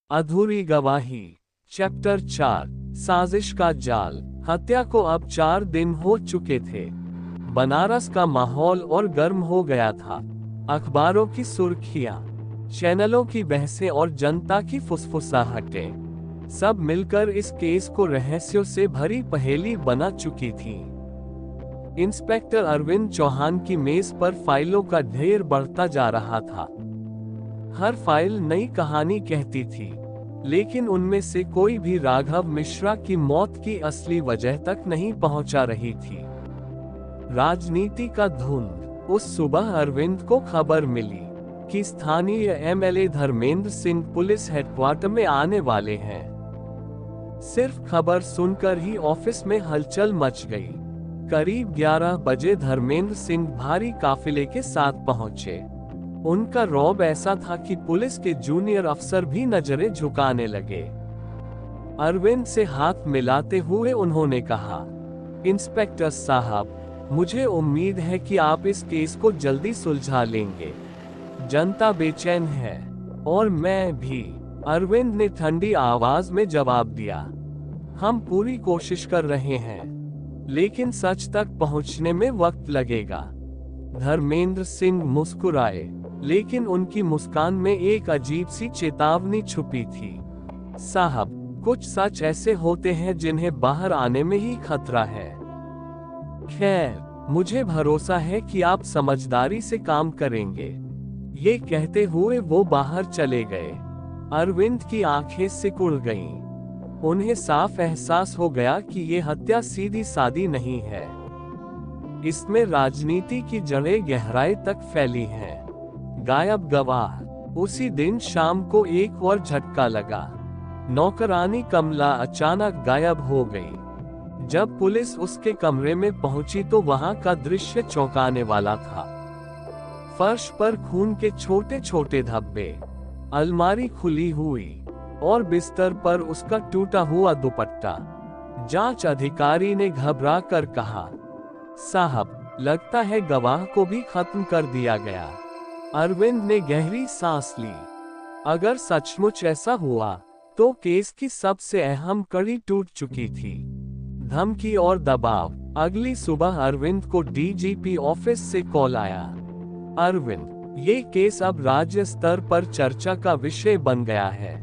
अधूरी गवाही। चैप्टर 4। साजिश का जाल। हत्या को अब 4 दिन हो चुके थे। बनारस का माहौल और गर्म हो गया था। अखबारों की सुर्खियां, चैनलों की बहसें और जनता की फुसफुसाहटें सब मिलकर इस केस को रहस्यों से भरी पहेली बना चुकी थी। इंस्पेक्टर अरविंद चौहान की मेज पर फाइलों का ढेर बढ़ता जा रहा था। हर फाइल नई कहानी कहती थी, लेकिन उनमें से कोई भी राघव मिश्रा की मौत की असली वजह तक नहीं पहुंचा रही थी। राजनीति का धुंध। उस सुबह अरविंद को खबर मिली कि स्थानीय MLA Dharmendra Singh police headquarter में आने वाले हैं। सिर्फ खबर सुनकर ही ऑफिस में हलचल मच गई। करीब 11 बजे धर्मेंद्र सिंह भारी काफिले के साथ पहुंचे। उनका रौब ऐसा था कि पुलिस के जूनियर अफसर भी नजरें झुकाने लगे। अरविंद से हाथ मिलाते हुए उन्होंने कहा, इंस्पेक्टर साहब, मुझे उम्मीद है कि आप इस केस को जल्दी सुलझा लेंगे। जनता बेचैन है और मैं भी। अरविंद ने ठंडी आवाज में जवाब दिया, हम पूरी कोशिश कर रहे हैं, लेकिन सच तक पहुंचने में वक्त लगेगा। धर्मेंद्र सिंह मुस्कुराए, लेकिन उनकी मुस्कान में एक अजीब सी चेतावनी छुपी थी। साहब, कुछ सच ऐसे होते हैं जिन्हें बाहर आने में ही खतरा है। खैर, मुझे भरोसा है कि आप समझदारी से काम करेंगे। ये कहते हुए वो बाहर चले गए। अरविंद की आंखें सिकुड़ गईं। उन्हें साफ एहसास हो गया कि ये हत्या सीधी सादी नहीं है। इसमें राजनीति की जड़ें गहराई तक फैली हैं। गायब गवाह। उसी दिन शाम को एक और झटका लगा। नौकरानी कमला अचानक गायब हो गई। जब पुलिस उसके कमरे में पहुंची तो वहां का दृश्य चौंकाने वाला था। फर्श पर खून के छोटे छोटे धब्बे, अलमारी खुली हुई और बिस्तर पर उसका टूटा हुआ दुपट्टा। जांच अधिकारी ने घबरा कर कहा, साहब, लगता है गवाह को भी खत्म कर दिया गया। अरविंद ने गहरी सांस ली। अगर सचमुच ऐसा हुआ तो केस की सबसे अहम कड़ी टूट चुकी थी। धमकी और दबाव। अगली सुबह अरविंद को डीजीपी ऑफिस से कॉल आया। अरविंद, ये केस अब राज्य स्तर पर चर्चा का विषय बन गया है।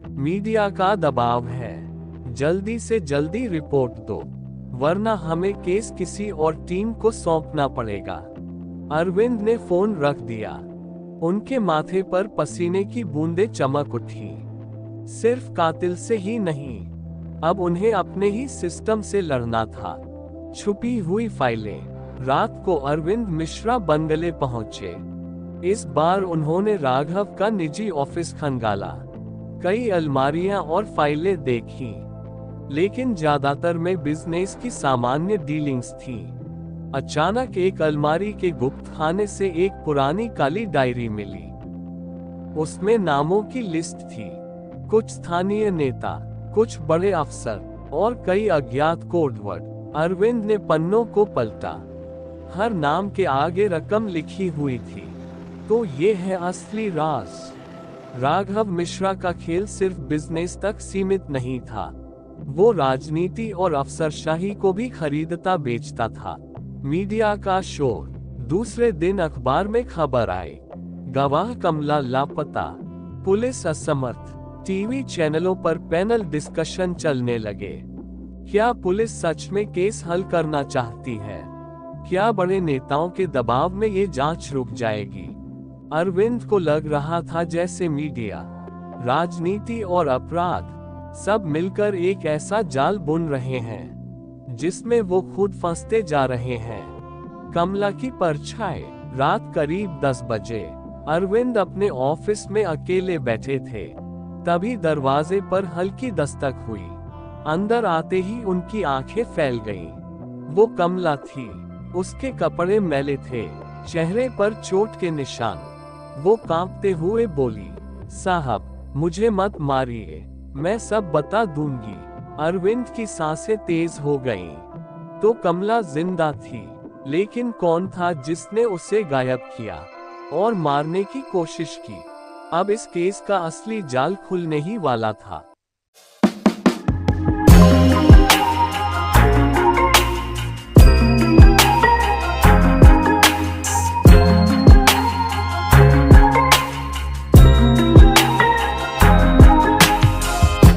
मीडिया का दबाव है। जल्दी से जल्दी रिपोर्ट दो, वरना हमें केस किसी और टीम को सौंपना पड़ेगा। अरविंद ने फोन रख दिया। उनके माथे पर पसीने की बूंदें चमक उठी। सिर्फ कातिल से ही नहीं, अब उन्हें अपने ही सिस्टम से लड़ना था। छुपी हुई फाइलें। रात को अरविंद मिश्रा बंगले पहुंचे। इस बार उन्होंने राघव का निजी ऑफिस खंगाला। कई अलमारियां और फाइलें देखी, लेकिन ज्यादातर में बिजनेस की सामान्य डीलिंग्स थी। अचानक एक अलमारी के गुप्त खाने से एक पुरानी काली डायरी मिली। उसमें नामों की लिस्ट थी। कुछ स्थानीय नेता, कुछ बड़े अफसर और कई अज्ञात कोडवर्ड। अरविंद ने पन्नों को पलटा। हर नाम के आगे रकम लिखी हुई थी। तो ये है असली राज। राघव मिश्रा का खेल सिर्फ बिजनेस तक सीमित नहीं था। वो राजनीति और अफसरशाही को भी खरीदता बेचता था। मीडिया का शोर। दूसरे दिन अखबार में खबर आई, गवाह कमला लापता, पुलिस असमर्थ। टीवी चैनलों पर पैनल डिस्कशन चलने लगे। क्या पुलिस सच में केस हल करना चाहती है? क्या बड़े नेताओं के दबाव में ये जांच रुक जाएगी? अरविंद को लग रहा था जैसे मीडिया, राजनीति और अपराध सब मिलकर एक ऐसा जाल बुन रहे हैं जिसमें वो खुद फंसते जा रहे हैं। कमला की परछाई। रात करीब 10 बजे अरविंद अपने ऑफिस में अकेले बैठे थे। तभी दरवाजे पर हल्की दस्तक हुई। अंदर आते ही उनकी आंखें फैल गईं। वो कमला थी। उसके कपड़े मैले थे, चेहरे पर चोट के निशान। वो कांपते हुए बोली, साहब, मुझे मत मारिए, मैं सब बता दूंगी। अरविंद की सांसें तेज हो गईं। तो कमला जिंदा थी, लेकिन कौन था जिसने उसे गायब किया और मारने की कोशिश की? अब इस केस का असली जाल खुलने ही वाला था।